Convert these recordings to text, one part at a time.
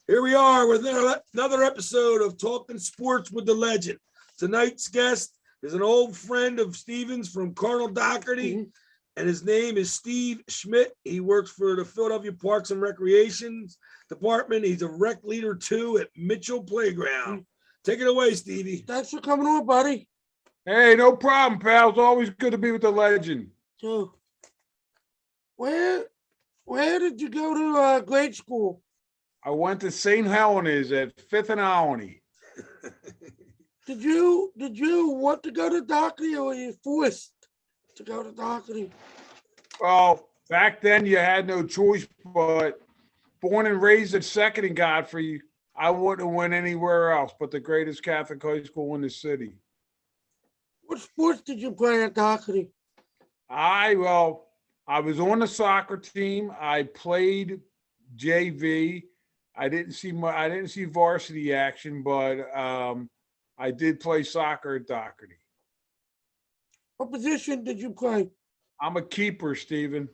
Here we are with another episode of Talking Sports with the Legend. Tonight's guest is an old friend of Steven's from Colonel Doherty, and his name is Steve Schmidt. He works for the Philadelphia Parks and Recreations Department. He's a rec leader too at Mitchell Playground. Take it away, Stevie. Thanks for coming on, buddy. Hey, no problem, pal. It's always good to be with the legend. So, where did you go to grade school? I went to St. Helena's at 5th and Albany. Did you want to go to Doherty, or were you forced to go to Doherty? Well, back then you had no choice, but born and raised at 2nd and Godfrey, I wouldn't have went anywhere else but the greatest Catholic high school in the city. What sports did you play at Doherty? I was on the soccer team. I played JV. I didn't see varsity action, but I did play soccer at Doherty. What position did you play? I'm a keeper, Stephen.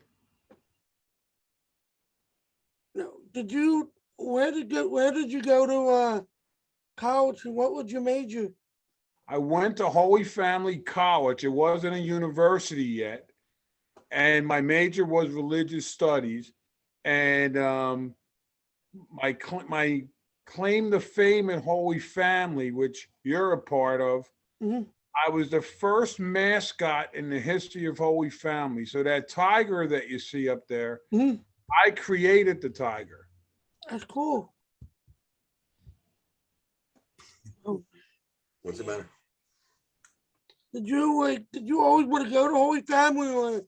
No. Where did you go to college, and what was your major? I went to Holy Family College. It wasn't a university yet. And my major was religious studies. And my claim to fame in Holy Family, which you're a part of, I was the first mascot in the history of Holy Family. So that tiger that you see up there, I created the tiger. That's cool. What's the matter? Did you always want to go to Holy Family, or?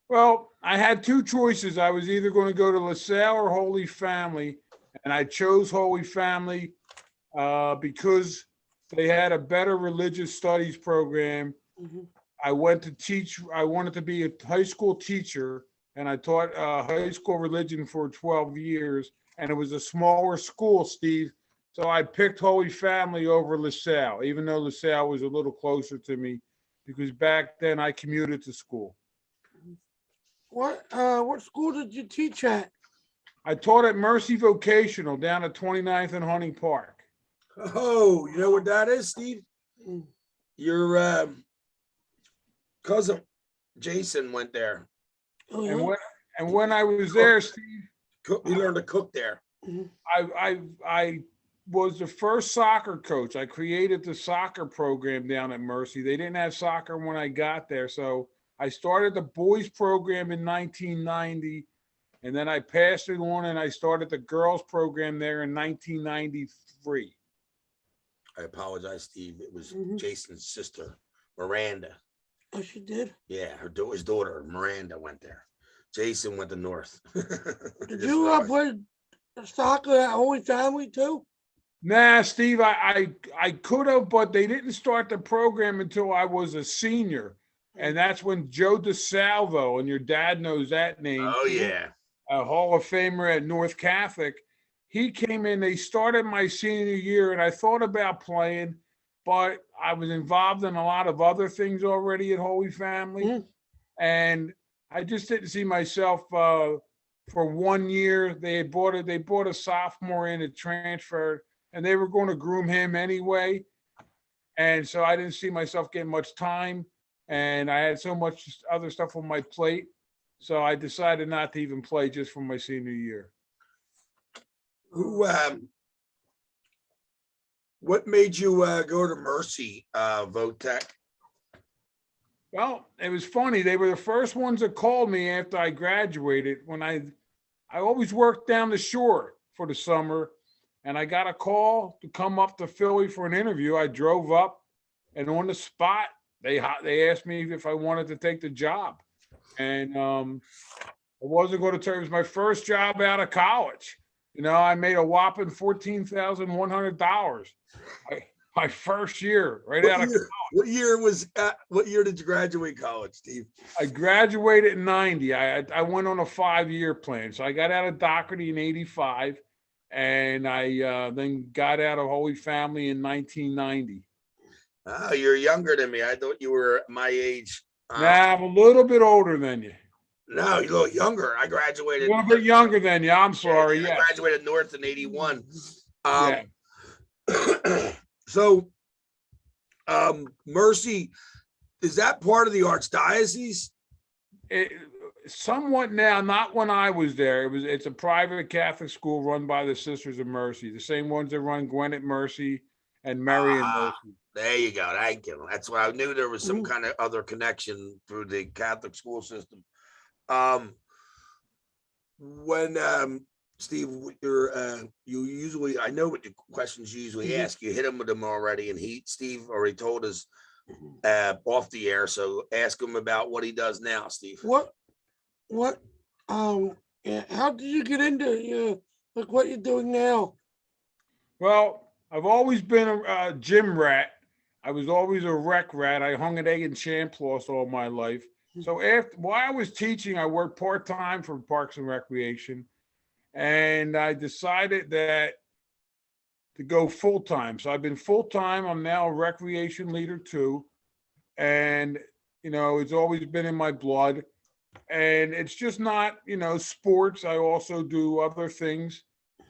Well, I had two choices. I was either going to go to LaSalle or Holy Family, and I chose Holy Family because they had a better religious studies program. I wanted to be a high school teacher, and I taught high school religion for 12 years, and it was a smaller school, Steve. So I picked Holy Family over LaSalle, even though LaSalle was a little closer to me, because back then I commuted to school. What school did you teach at? I taught at Mercy Vocational down at 29th and Hunting Park. Oh, you know what that is, Steve? Your cousin Jason went there. Oh, yeah. And when I was there, Steve, We learned to cook there. I was the first soccer coach. I created the soccer program down at Mercy. They didn't have soccer when I got there, so I started the boys program in 1990, and then I passed it on and I started the girls program there in 1993. I apologize, Steve. It was Jason's sister, Miranda. Oh, she did? Yeah, his daughter, Miranda, went there. Jason went to North. Did you play soccer at Holy Family too? Nah, Steve, I could have, but they didn't start the program until I was a senior. And that's when Joe DeSalvo, and your dad knows that name. Oh, yeah. A Hall of Famer at North Catholic. He came in, they started my senior year, and I thought about playing, but I was involved in a lot of other things already at Holy Family. And I just didn't see myself for 1 year. They bought a sophomore in, it transferred, and they were going to groom him anyway. And so I didn't see myself getting much time. And I had so much other stuff on my plate. So I decided not to even play just for my senior year. What made you go to Mercy Votech? Well, it was funny. They were the first ones that called me after I graduated. When I always worked down the shore for the summer, and I got a call to come up to Philly for an interview. I drove up, and on the spot, they asked me if I wanted to take the job. And I wasn't going to tell you, it was my first job out of college. You know, I made a whopping $14,100 my first year right out of college. What year did you graduate college, Steve? I graduated in 90. I went on a 5-year plan. So I got out of Doherty in 85, and I then got out of Holy Family in 1990. Oh, you're younger than me. I thought you were my age. Nah, I'm a little bit older than you. No, you're a little younger. I A graduated. little bit younger than you. I'm sorry. I Yes. graduated North in '81. Yeah. So, Mercy, is that part of the archdiocese? It, somewhat now, not when I was there. It's a private Catholic school run by the Sisters of Mercy, the same ones that run Gwinnett Mercy and Marion Mercy. There you go. Thank you. That's why I knew there was some kind of other connection through the Catholic school system. When Steve, you usually, I know what the questions you usually ask. You hit him with them already, and Steve already told us off the air. So ask him about what he does now, Steve. Yeah, how did you get into like what you're doing now? Well, I've always been a gym rat. I was always a rec rat. I hung at A and Champlos all my life. So while I was teaching, I worked part-time for Parks and Recreation. And I decided that to go full-time. So I've been full-time. I'm now a recreation leader too. And, it's always been in my blood. And it's just not, sports. I also do other things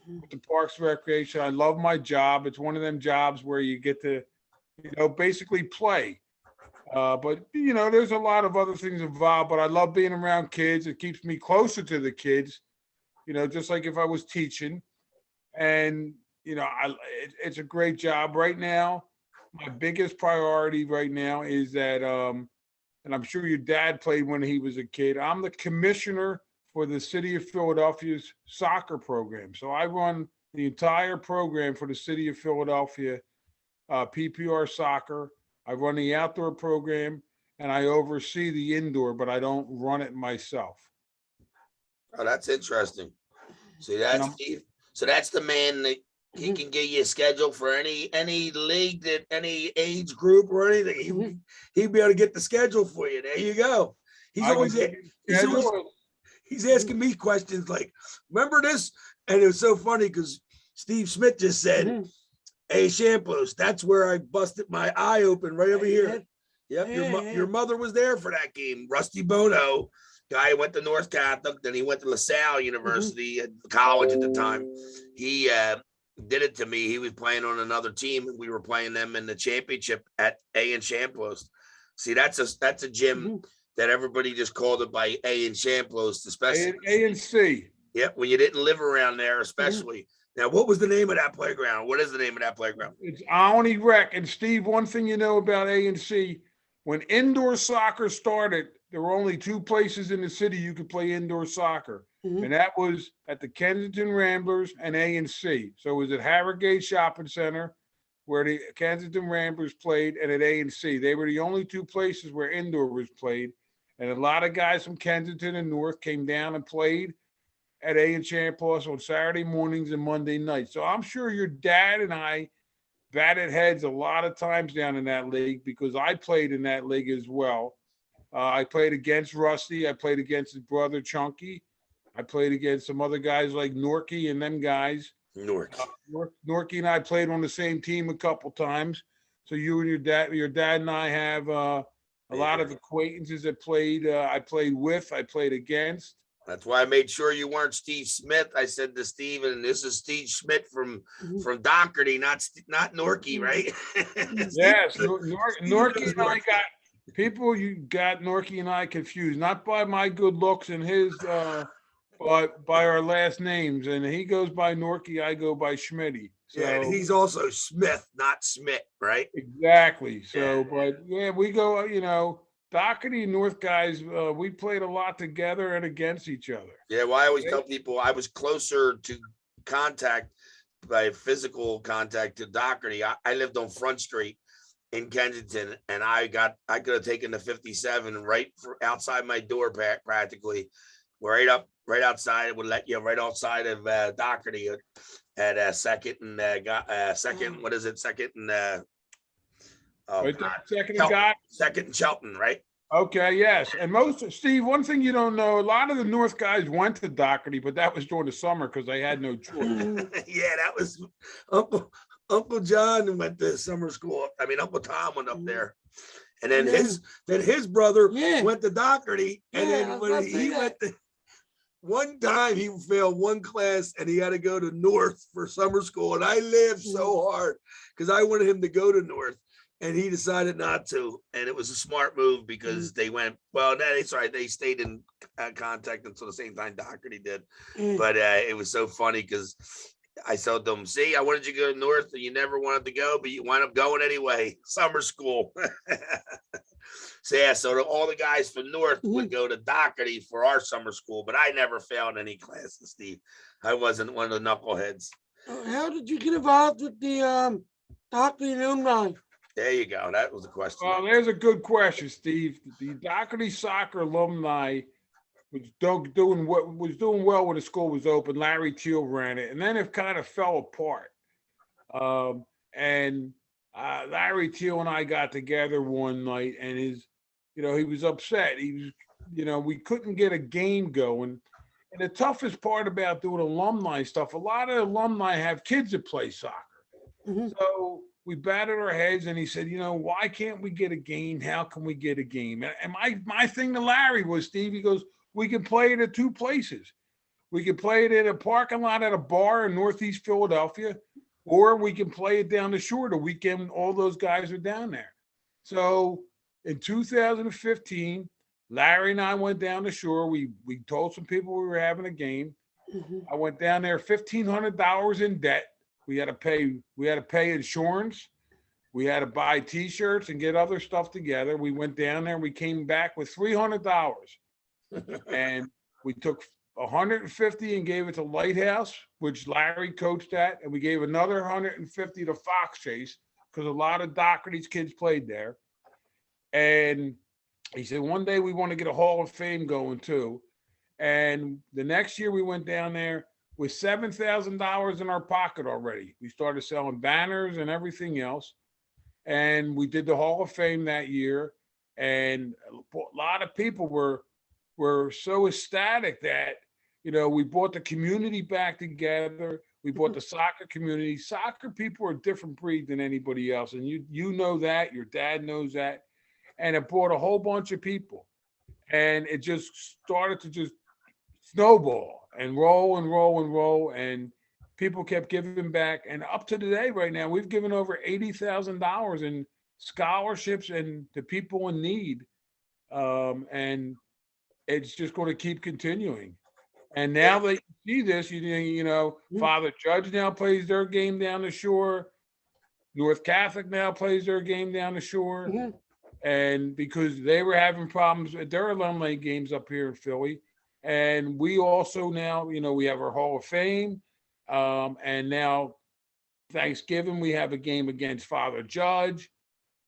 with the Parks and Recreation. I love my job. It's one of them jobs where you get to, basically play. But there's a lot of other things involved, but I love being around kids. It keeps me closer to the kids, just like if I was teaching. And, it's a great job right now. My biggest priority right now is that, and I'm sure your dad played when he was a kid. I'm the commissioner for the city of Philadelphia's soccer program. So I run the entire program for the city of Philadelphia, PPR soccer. I run the outdoor program and I oversee the indoor, but I don't run it myself. Oh, that's interesting. See, that's Steve. So that's the man that he can get you a schedule for any league, that any age group or anything. He'd be able to get the schedule for you. There you go. He's asking me questions like, remember this? And it was so funny because Steve Schmidt just said, "Hey, Champlos, that's where I busted my eye open right over here." Yep, your mother was there for that game. Rusty Bono, guy went to North Catholic, then he went to LaSalle University, college at the time. He did it to me. He was playing on another team, and we were playing them in the championship at A and Champlos. See, that's a gym that everybody just called it by A and Champlos, especially A and C. Yep, when you didn't live around there, especially. Now, what was the name of that playground? What is the name of that playground? It's Alney Rec. And Steve, one thing you know about A and C, when indoor soccer started, there were only two places in the city you could play indoor soccer. And that was at the Kensington Ramblers and A and C. So it was at Harrogate Shopping Center where the Kensington Ramblers played, and at A and C. They were the only two places where indoor was played. And a lot of guys from Kensington and North came down and played at A and Champlos on Saturday mornings and Monday nights. So I'm sure your dad and I batted heads a lot of times down in that league because I played in that league as well. I played against Rusty. I played against his brother Chunky. I played against some other guys like Norky and them guys. Norky and I played on the same team a couple times. So you and your dad and I have a lot of acquaintances that played. I played with, I played against. That's why I made sure you weren't Steve Schmidt. I said to Steven, this is Steve Schmidt from Doherty, not Norky, right? Yes, Norky and I got people. You got Norky and I confused, not by my good looks and his, but by our last names. And he goes by Norky, I go by Schmitty. So yeah, and he's also Smith, not Schmidt, right? Exactly. So, but yeah, we go. Doherty and North guys, we played a lot together and against each other. Yeah, well, I always tell people I was closer to contact, by physical contact, to Doherty. I lived on Front Street in Kensington, and I could have taken the 57 right outside my door practically, right outside. It would let you right outside of Doherty at Second and Second. What is it? Second and Second and Shelton, right? Okay, yes. And Steve, one thing you don't know, a lot of the North guys went to Doherty, but that was during the summer because they had no choice. Yeah, that was Uncle John went to summer school. I mean, Uncle Tom went up there. And then And his brother Yeah. went to Doherty, and Yeah, I then was when about to he say went to one time he failed one class and he had to go to North for summer school. And I laughed so hard because I wanted him to go to North and he decided not to. And it was a smart move because they went, well, that's right. They stayed in contact until the same time Doherty did. But it was so funny because I told them, see, I wanted you to go to North and you never wanted to go, but you wound up going anyway. Summer school. So yeah, so all the guys from North would go to Doherty for our summer school, but I never failed any classes, Steve. I wasn't one of the knuckleheads. How did you get involved with the Doherty alumni? There you go. That was the question. Well, there's a good question, Steve. The Doherty soccer alumni was doing well when the school was open. Larry Teal ran it, and then it kind of fell apart. Larry Teal and I got together one night, and he was upset. He was, we couldn't get a game going. And the toughest part about doing alumni stuff, a lot of alumni have kids that play soccer. So we batted our heads, and he said, why can't we get a game? How can we get a game? And my thing to Larry was, Steve, he goes, we can play it at two places. We can play it in a parking lot at a bar in Northeast Philadelphia, or we can play it down the shore the weekend all those guys are down there. So in 2015, Larry and I went down the shore. We told some people we were having a game. I went down there, $1,500 in debt. We had to pay insurance. We had to buy T-shirts and get other stuff together. We went down there and we came back with $300. And we took 150 and gave it to Lighthouse, which Larry coached at, and we gave another 150 to Fox Chase because a lot of Doherty's kids played there. And he said, one day we want to get a Hall of Fame going too. And the next year we went down there with $7,000 in our pocket already. We started selling banners and everything else. And we did the Hall of Fame that year. And a lot of people were so ecstatic that, we brought the community back together. We brought the soccer community. Soccer people are a different breed than anybody else. And you know that, your dad knows that. And it brought a whole bunch of people. And it just started to just snowball and roll and roll and roll. And people kept giving back. And up to today, right now, we've given over $80,000 in scholarships and to people in need. And it's just going to keep continuing. And now that you see this, Father Judge now plays their game down the shore. North Catholic now plays their game down the shore. And because they were having problems at their alumni games up here in Philly. And we also now, we have our Hall of Fame. And now Thanksgiving, we have a game against Father Judge.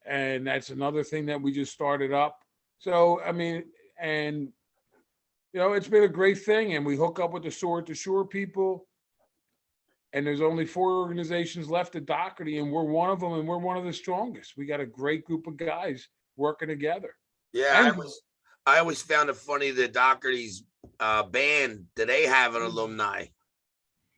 And that's another thing that we just started up. So, it's been a great thing, and we hook up with the Sword to Shore people. And there's only 4 organizations left at Doherty, and we're one of them, and we're one of the strongest. We got a great group of guys working together. Yeah, I always found it funny that Doherty's band, do they have an alumni?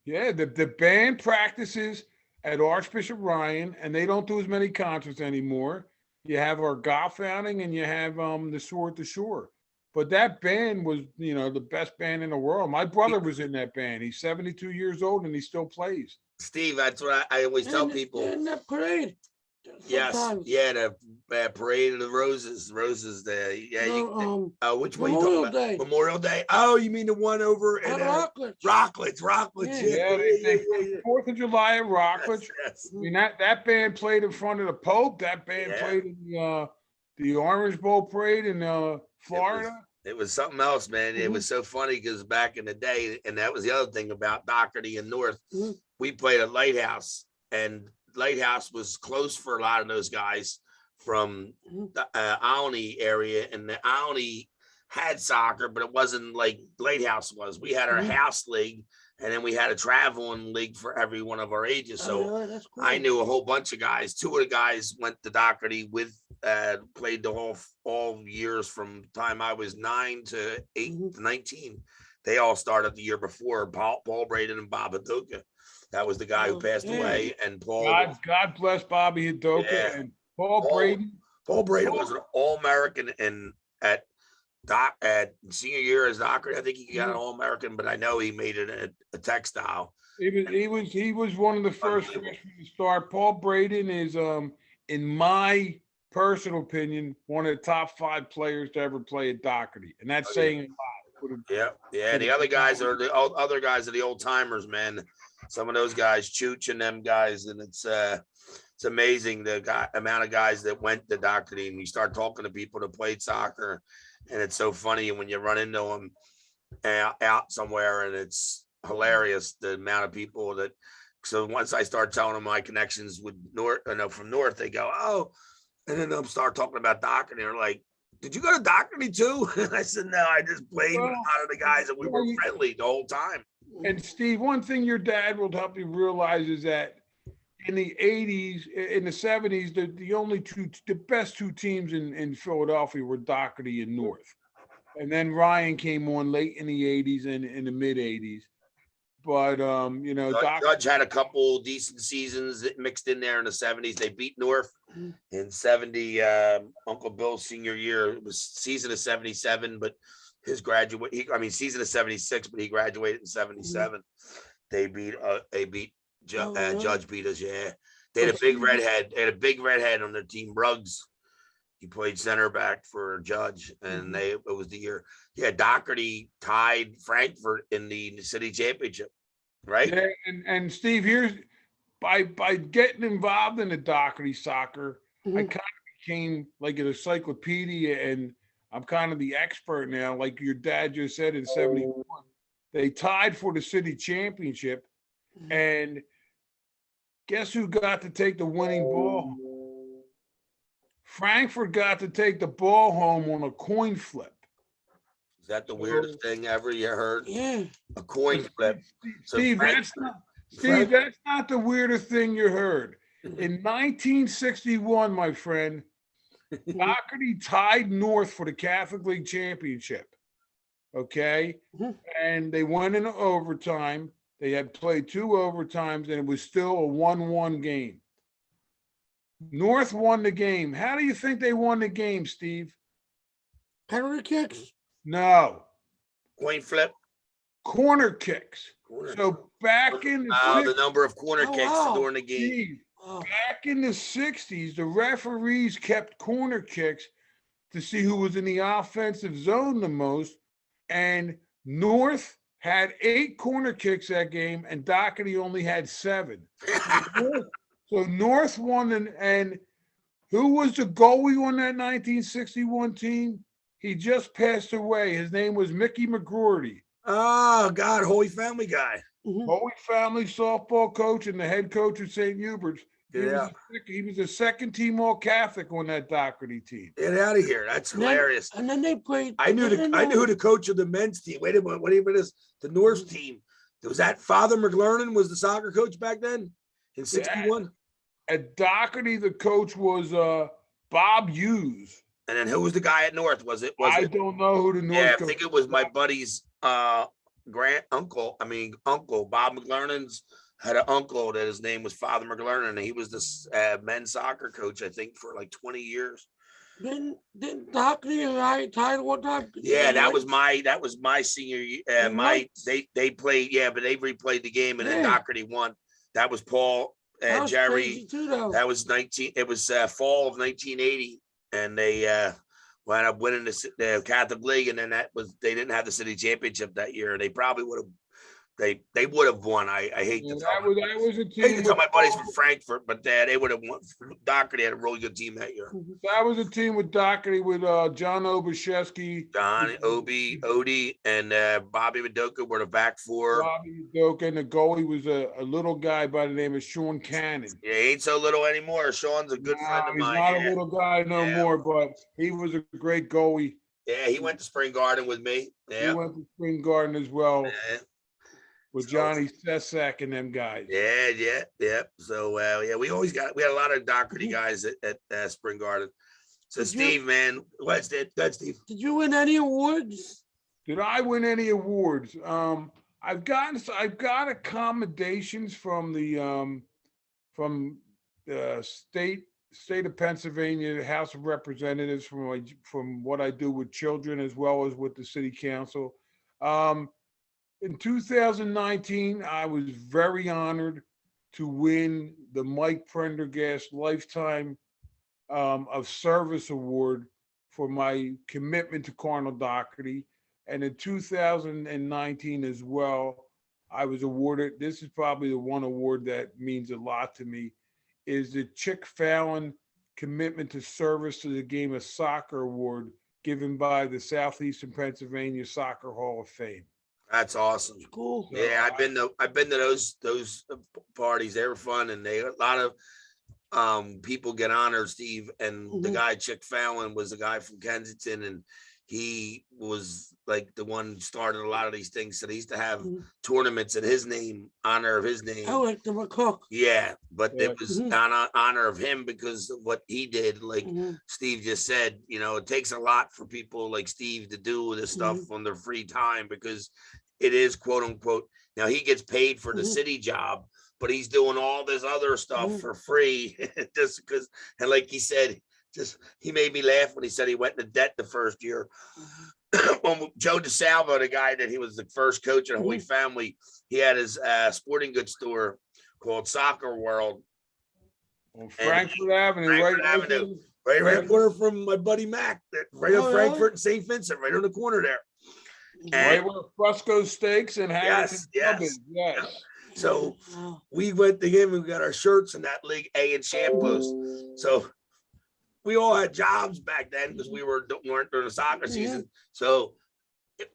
Yeah, the band practices at Archbishop Ryan, and they don't do as many concerts anymore. You have our golf outing, and you have the Sword to Shore. But that band was, the best band in the world. My brother was in that band. He's 72 years old and he still plays. Steve, that's what I always tell people. In that parade. Yes, Sometimes. yeah, the parade of the roses there. Yeah, which one you talking about? Day. Memorial Day. Oh, you mean the one over at Rockledge? Yeah, 4th of July at Rockledge. Yes. I mean, that band played in front of the Pope. That band played in the Orange Bowl parade in Florida. It was something else, man. It was so funny because back in the day, and that was the other thing about Doherty and North, we played at Lighthouse, and Lighthouse was close for a lot of those guys from the Alney area, and the Alney had soccer, but it wasn't like Lighthouse was. We had our house league, and then we had a traveling league for every one of our ages. So that's cool. I knew a whole bunch of guys. 2 of the guys went to Doherty with played the all years from the time I was 9 to 8 to 19. They all started the year before. Paul Braden and Bob Hadoka. That was the guy who passed away. And Paul. God bless Bobby Hadoka and Paul Braden. Paul Brady was an All-American at senior year as Doherty. I think he got an All-American, but I know he made it a textile. He was one of the first freshmen to start. Paul Braden is in my personal opinion one of the top 5 players to ever play at Doherty, and that's saying a lot. Yeah. The other guys are other guys are the old timers, man. Some of those guys, Chooch and them guys, and it's amazing the amount of guys that went to Doherty, and you start talking to people that played soccer, and it's so funny when you run into them out somewhere, and it's hilarious the amount of people that. So once I start telling them my connections with from North, they go, oh, and then they'll start talking about Doherty, and they're like, did you go to Doherty too? And I said, no, I just played with a lot of the guys that we were friendly the whole time. And Steve, one thing your dad will help you realize is that in the 80s, in the 70s, the best 2 teams in Philadelphia were Doherty and North. And then Ryan came on late in the 80s and in the mid 80s. But Judge had a couple decent seasons that mixed in there in the 70s. They beat North in 70. Uncle Bill's senior year, it was season of 77, but his season of 76, but he graduated in 77. They beat Judge beat us. Yeah, they had a big redhead. They had a big redhead on their team, Ruggs. He played center back for Judge, and it was the year. Yeah, Doherty tied Frankfurt in the city championship, right? Yeah, and Steve, here's by getting involved in the Doherty soccer, I kind of became like an encyclopedia, and I'm kind of the expert now. Like your dad just said in '71, they tied for the city championship, and guess who got to take the winning ball? Frankfurt got to take the ball home on a coin flip. Is that the weirdest thing ever you heard? Yeah. A coin flip. Steve, that's not the weirdest thing you heard. In 1961, my friend, Doherty tied North for the Catholic League Championship. Okay? And they went into overtime. They had played 2 overtimes, and it was still a 1-1 game. North won the game. How do you think they won the game, Steve? Penalty kicks? Coin No. flip. Corner kicks. So back in the the number of corner kicks during the game. Steve, back in the 60s, the referees kept corner kicks to see who was in the offensive zone the most. And North had 8 corner kicks that game, and Doherty only had 7. So North won, and who was the goalie on that 1961 team? He just passed away. His name was Mickey McGroarty. Oh, God, Holy Family guy. Holy Family softball coach and the head coach of St. Hubert's. He was a second team All-Catholic on that Doherty team. Get out of here. That's hilarious. And then they played. I knew the coach of the men's team. Wait a minute. What even is the North team? Was that Father McLernan was the soccer coach back then in 61? At Doherty, the coach was Bob Hughes. And then who was the guy at North? I don't know who the North. Yeah, I think it was my buddy's uncle. Bob McLernan's had an uncle that his name was Father McLernan, and he was the men's soccer coach, I think, for like 20 years. Didn't Doherty and I tied one time? Yeah, that was my senior year. They played, but they replayed the game, and then Doherty won. That was Paul and Jerry. That was fall of 1980, and they wound up winning the Catholic League, and then they didn't have the city championship that year. They probably would have. They would have won. I hate to tell my buddies from Frankfurt, but they would have won. Doherty had a really good team that year. That was a team with Doherty with John Obashevsky, John Odie, and Bobby Madoka were the back 4. Bobby Madoka, and the goalie was a little guy by the name of Sean Cannon. Yeah, he ain't so little anymore. Sean's a good friend of mine. He's not a little guy no more, but he was a great goalie. Yeah, he went to Spring Garden with me. Yeah, he went to Spring Garden as well. Yeah. With Johnny Sesak and them guys. Yeah. So we had a lot of Doherty guys at Spring Garden. So Steve, man, what's that? Good, Steve. Did you win any awards? Did I win any awards? I've got accommodations from the state state of Pennsylvania House of Representatives from what I do with children as well as with the city council. In 2019, I was very honored to win the Mike Prendergast Lifetime of Service Award for my commitment to Cardinal Doherty. And in 2019 as well, I was awarded, this is probably the one award that means a lot to me, is the Chick Fallon Commitment to Service to the Game of Soccer Award given by the Southeastern Pennsylvania Soccer Hall of Fame. That's awesome. Cool. Yeah, I've been to those parties. They were fun, and a lot of people get honored, Steve. And the guy Chick Fallon was a guy from Kensington, and he was like the one who started a lot of these things. So they used to have tournaments in his name, honor of his name. I like the McCook. Yeah, but it was on honor of him because of what he did. Like Steve just said, you know, it takes a lot for people like Steve to do this stuff on their free time because it is quote unquote. Now he gets paid for the city job, but he's doing all this other stuff for free just because. And like he said, he made me laugh when he said he went into debt the first year. When Joe DeSalvo, the guy that he was the first coach in Holy Family, he had his sporting goods store called Soccer World on Frankfort Avenue, right around the corner from my buddy Mac, right on Frankfort and St. Vincent, right on the corner there. Right where Fresco Steaks and Harrington yes. So Wow. we went to him and we got our shirts in that League A and shampoos. So we all had jobs back then because we weren't during the soccer season. So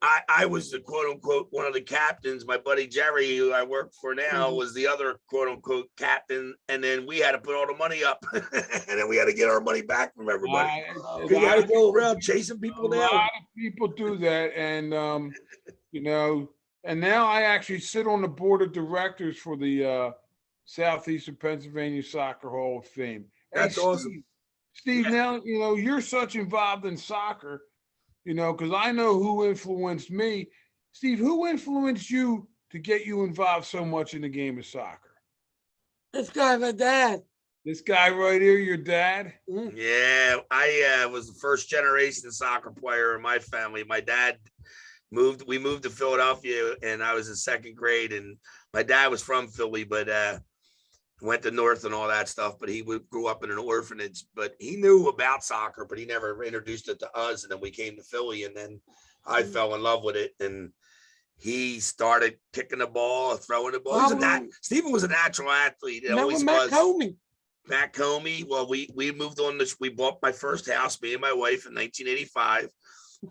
I was the quote unquote one of the captains. My buddy Jerry, who I work for now, was the other quote unquote captain. And then we had to put all the money up, and then we had to get our money back from everybody. We had to go around chasing people down. A lot of people do that, and you know. And now I actually sit on the board of directors for the Southeastern Pennsylvania Soccer Hall of Fame. That's awesome. Steve, now, you know, you're such involved in soccer, you know, because I know who influenced me. Steve, who influenced you to get you involved so much in the game of soccer? This guy, my dad. This guy right here, your dad? Yeah, I was the first generation soccer player in my family. My dad we moved to Philadelphia, and I was in second grade, and my dad was from Philly, but went to North and all that stuff, but he grew up in an orphanage, but he knew about soccer, but he never introduced it to us. And then we came to Philly, and then I fell in love with it. And he started kicking the ball, throwing the ball. Stephen was a natural athlete. It always was. Matt Comey. Well, we moved on this. We bought my first house, me and my wife, in 1985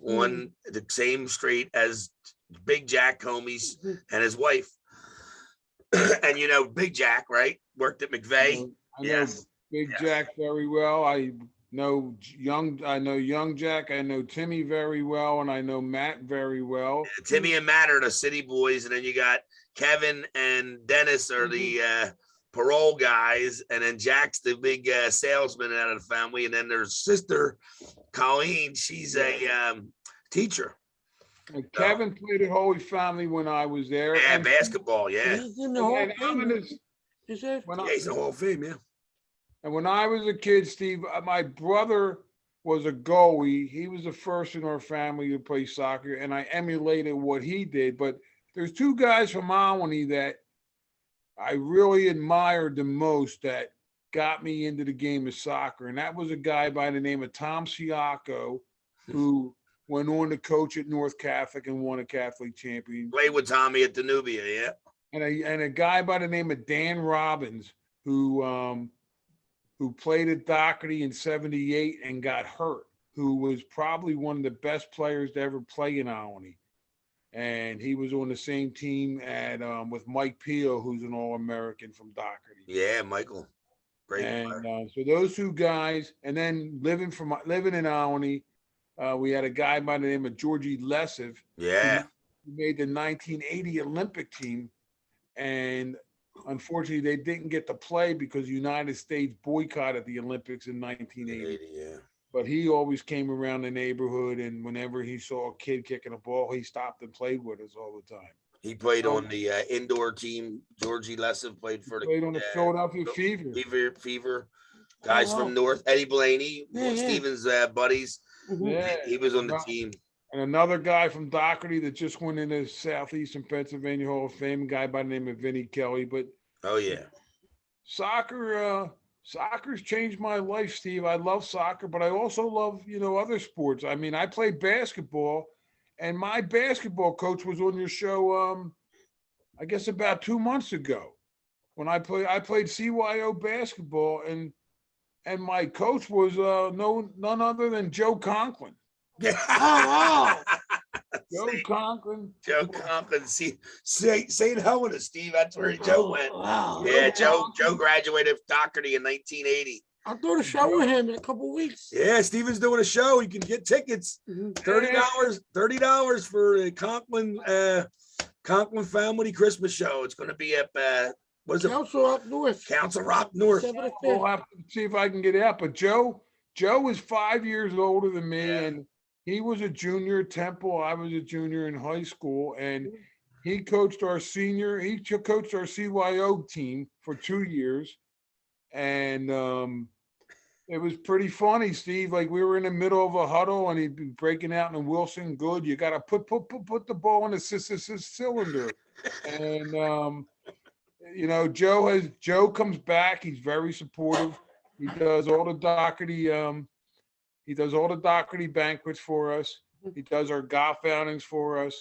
on the same street as Big Jack Comey's and his wife. And you know Big Jack, right? Worked at McVeigh. I know Big Jack very well. I know young Jack. I know Timmy very well, and I know Matt very well. Timmy and Matt are the city boys, and then you got Kevin and Dennis are the parole guys, and then Jack's the big salesman out of the family, and then their sister Colleen, she's a teacher. And Kevin played at Holy Family when I was there. Yeah, and basketball, yeah. He's in the Hall of Fame. He's in the Hall of Fame, yeah. And when I was a kid, Steve, my brother was a goalie. He was the first in our family to play soccer, and I emulated what he did. But there's two guys from Albany that I really admired the most that got me into the game of soccer. And that was a guy by the name of Tom Siaco, who went on to coach at North Catholic and won a Catholic champion. Played with Tommy at Danubia, yeah. And a guy by the name of Dan Robbins, who played at Doherty in '78 and got hurt, who was probably one of the best players to ever play in Albany. And he was on the same team with Mike Pio, who's an All-American from Doherty. Yeah, Michael. Great player. So those two guys, and then living in Albany, we had a guy by the name of Georgie Lesiv. Yeah. Who made the 1980 Olympic team. And unfortunately, they didn't get to play because the United States boycotted the Olympics in 1980. Yeah. But he always came around the neighborhood, and whenever he saw a kid kicking a ball, he stopped and played with us all the time. He played on the indoor team. Georgie Lesiv played on the Philadelphia Fever. Fever. Guys from North, Eddie Blaney, Yeah, yeah. Steven's buddies. Yeah. He was on the team. And another guy from Doherty that just went into Southeastern Pennsylvania Hall of Fame, a guy by the name of Vinnie Kelly. But Oh yeah. soccer's changed my life, Steve. I love soccer, but I also love, other sports. I mean, I played basketball, and my basketball coach was on your show, I guess about 2 months ago. When I played CYO basketball, and my coach was none other than Joe Conklin. Yeah. Oh, Joe Conklin. Joe Conklin, St. Helena, Steve. That's where Joe went. wow. Yeah, Joe graduated from Doherty in 1980. I'll do the show with him in a couple of weeks. Yeah, Steven's doing a show. You can get tickets. $30 for the Conklin Family Christmas show. It's going to be at what is it? Council up north. Council Rock North. 7 to We'll 5. have to see if I can get out. But Joe is 5 years older than me, and he was a junior at Temple. I was a junior in high school, and he coached our CYO team for 2 years. And it was pretty funny, Steve. Like, we were in the middle of a huddle, and he'd be breaking out in Wilson. Good, you got to put the ball in the cylinder. And Joe comes back. He's very supportive. He does all the Doherty banquets for us. He does our golf outings for us.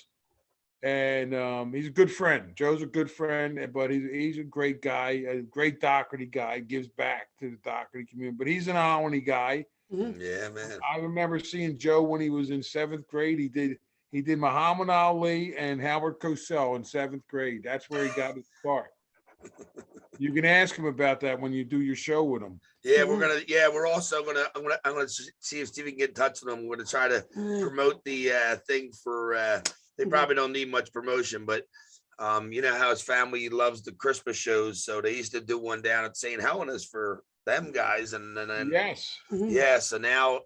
And he's a good friend. Joe's a good friend, but he's a great guy, a great Doherty guy, gives back to the Doherty community. But he's an Albany guy. Yeah, man. I remember seeing Joe when he was in 7th grade. He did Muhammad Ali and Howard Cosell in 7th grade. That's where he got his start. You can ask him about that when you do your show with him. Yeah, we're also gonna. I'm gonna see if Steven can get in touch with him. We're gonna try to promote the thing for. They probably don't need much promotion, but you know how his family loves the Christmas shows, so they used to do one down at St. Helena's for them guys, and then Yes. yeah. So now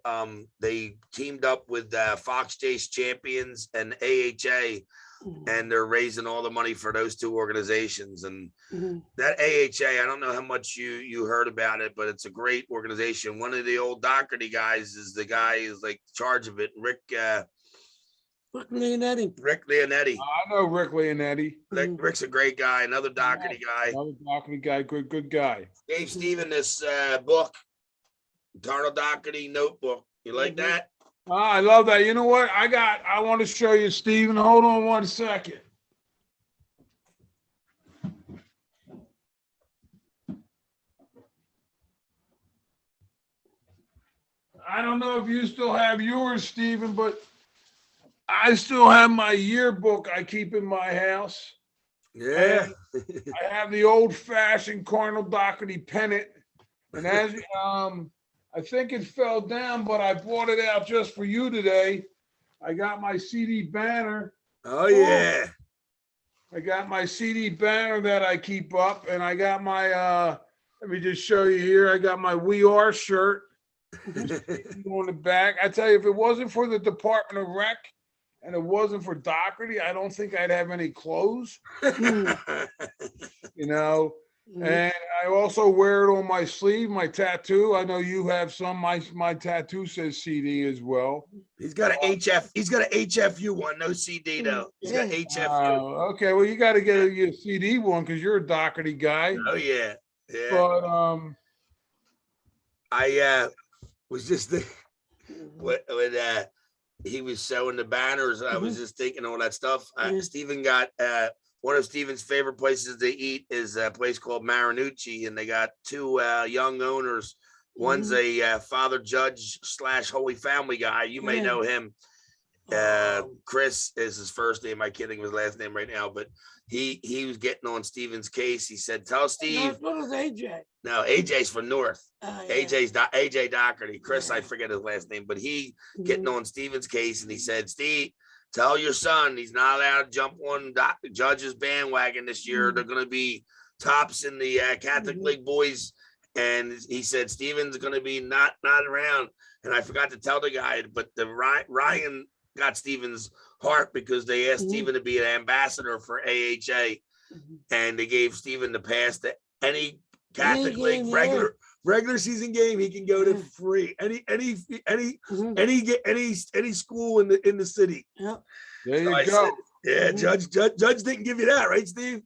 they teamed up with Fox Chase Champions and AHA. And they're raising all the money for those two organizations. And that AHA, I don't know how much you heard about it, but it's a great organization. One of the old Doherty guys is the guy who's like in charge of it, Rick Leonetti. I know Rick Leonetti. Rick's a great guy, another Doherty guy. Another Doherty guy, good guy. Gave Steven this book, Eternal Doherty Notebook. You like that? I love that. You know what? I want to show you, Steven. Hold on 1 second. I don't know if you still have yours, Steven, but I still have my yearbook I keep in my house. Yeah. I have the old-fashioned Cardinal Doherty pennant. And as I think it fell down, but I brought it out just for you today. I got my CD banner. Oh yeah. I got my CD banner that I keep up, and I got my let me just show you here. I got my We Are shirt on the back. I tell you, if it wasn't for the Department of Rec and it wasn't for Doherty, I don't think I'd have any clothes. And I also wear it on my sleeve, my tattoo. I know you have some. My tattoo says CD as well. He's got an HF. He's got an HFU one, no CD though. He's got HFU. Okay, well, you got to get a CD one because you're a Doherty guy. Oh yeah, yeah. But I was just when he was showing the banners, I was just thinking all that stuff. Steven got one of Steven's favorite places to eat is a place called Marinucci, and they got two young owners. One's a Father Judge / Holy Family guy. You may know him. Chris is his first name. I can't think of his last name right now, but he was getting on Steven's case. He said, "Tell Steve." What is AJ? No, AJ's from North. Yeah. AJ Doherty. Chris, I forget his last name, but he getting on Steven's case, and he said, "Steve, tell your son he's not allowed to jump on Judge's bandwagon this year. They're going to be tops in the Catholic League boys." And he said Steven's going to be not around. And I forgot to tell the guy, but the Ryan got Steven's heart because they asked Steven to be an ambassador for AHA, and they gave Steven the pass to any Catholic League, game, yeah. regular season game, he can go to Yeah. free. Mhm. Any school in the city. Yeah. There So you I go. said, yeah, Mhm. Judge didn't give you that, right, Steve?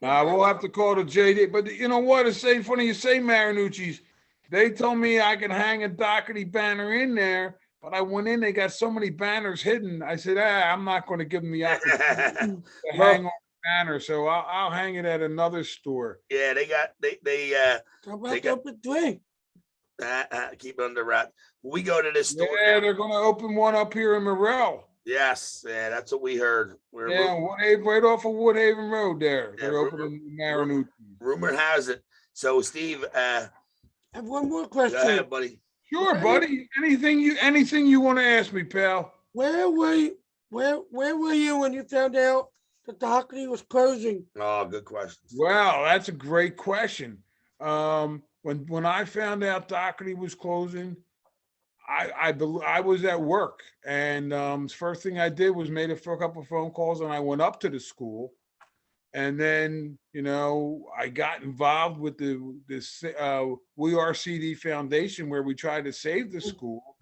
We'll have to call the JD. But you know what? It's so funny you say Marinucci's. They told me I can hang a Doherty banner in there, but I went in, they got so many banners hidden. I said, I'm not going to give them the opportunity to Well, hang on the banner. So I'll hang it at another store. yeah, How they about got open three? keep it under wrap. We go to this store Yeah, now. they're going to open one up here in Morel. Yes, yeah, that's what we heard. Yeah, right off of Woodhaven Road there. Yeah, They're opening Marinucci's. rumor has it. So Steve, I have one more go question. ahead, buddy. Sure, buddy. Anything you want to ask me, pal? Where were you? Where were you when you found out the Doherty was closing? Oh, good questions. Well, that's a great question. When I found out Doherty was closing, I was at work, and first thing I did was made a couple of phone calls, and I went up to the school, and then I got involved with this We Are CD Foundation, where we tried to save the school,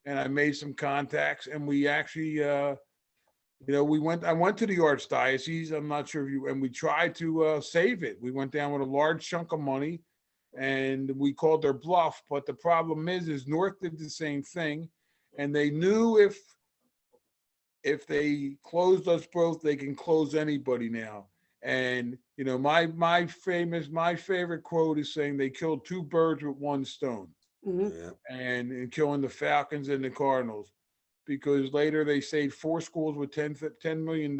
and I made some contacts, and we actually I went to the Archdiocese. I'm not sure and we tried to save it. We went down with a large chunk of money, and we called their bluff. But the problem is North did the same thing, and they knew if they closed us both, they can close anybody now. And my favorite quote is saying they killed two birds with one stone, Mhm. Yeah. and killing the Falcons and the Cardinals, because later they saved 4 schools with $10 million.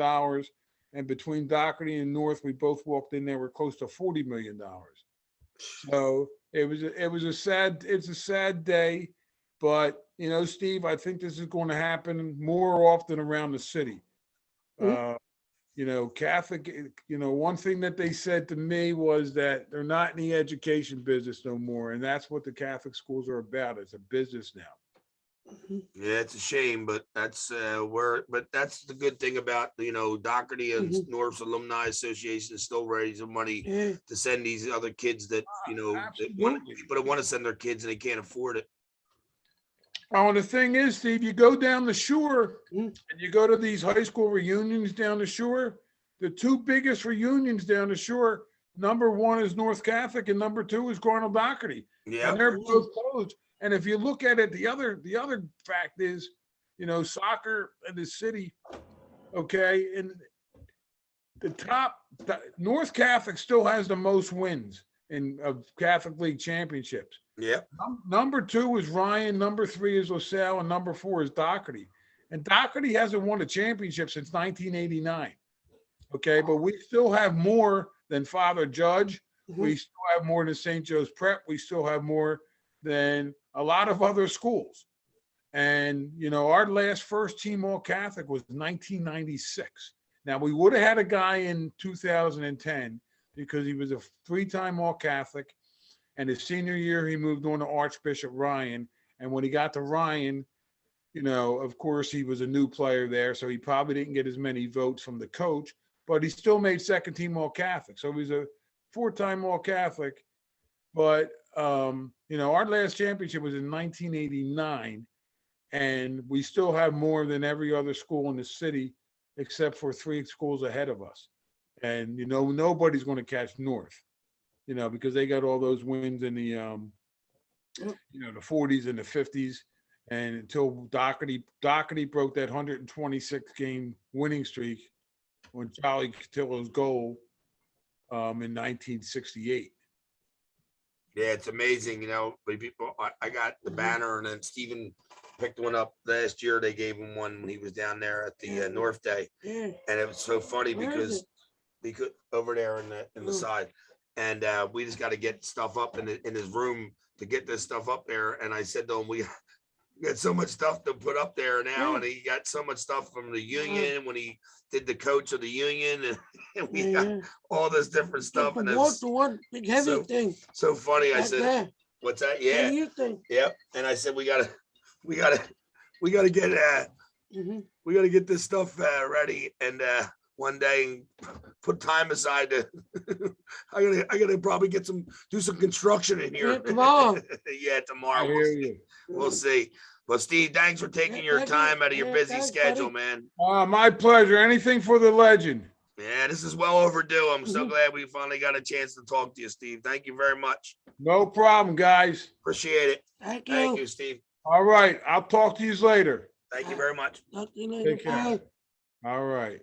And between Doherty and North, we both walked in there with close to $40 million. So it's a sad day, but Steve, I think this is going to happen more often around the city. Catholic, one thing that they said to me was that they're not in the education business no more. And that's what the Catholic schools are about. It's a business now. Yeah, it's a shame, but that's that's the good thing about Doherty and North's Alumni Association is still raising money Yeah. to send these other kids that Absolutely. people that want to send their kids and they can't afford it. Oh, and the thing is, Steve, you go down the shore Mhm. and you go to these high school reunions down the shore. The 2 biggest reunions down the shore, number 1 is North Catholic, and number 2 is Cardinal Doherty. Yeah, And they're both closed. And if you look at it, the other fact is, soccer in the city, okay, and North Catholic still has the most wins of Catholic League championships. yeah. Number 2 is Ryan, number 3 is LaSalle, and number 4 is Doherty. And Doherty hasn't won a championship since 1989. Okay, but we still have more than Father Judge. We still have more than St. Joe's Prep. We still have more than a lot of other schools. And, our last first team All Catholic was 1996. Now, we would have had a guy in 2010 because he was a 3-time All Catholic. And his senior year, he moved on to Archbishop Ryan. And when he got to Ryan, of course, he was a new player there. So he probably didn't get as many votes from the coach, but he still made second team All Catholic. So he's a 4-time All Catholic. But, our last championship was in 1989. And we still have more than every other school in the city, except for 3 schools ahead of us. And, nobody's going to catch North. Because they got all those wins in the, the 40s and the 50s. And until Doherty broke that 126 game winning streak on Charlie Cotillo's goal in 1968. Yeah, it's amazing. But people, I got the banner, and then Stephen picked one up last year. They gave him one when he was down there at the North Day. Yeah. And it was so funny Where is because over there in the side. And we just got to get stuff up in his room to get this stuff up there. And I said to him, we got so much stuff to put up there now. And he got so much stuff from the union when he did the coach of the union. And we got all this different stuff. And it's the one big heavy thing. so funny. I Back said, there. what's that? The Yeah. new thing. Yep. And I said, we gotta get Mhm. we got to get this stuff ready, and one day and put time aside to. I gotta probably do some construction in here. Yeah, tomorrow. Yeah, I tomorrow. hear you. We'll see. But Steve, thanks for taking your Thank you. time out of your Yeah, busy thanks, schedule, buddy. man. My pleasure. Anything for the legend. Yeah, this is well overdue. I'm so Mhm. glad we finally got a chance to talk to you, Steve. Thank you very much. No problem, guys. Appreciate it. Thank Thank you. you, Steve. All right. I'll talk to you later. Thank you very much. Talk to you later. Take care. Bye. All right.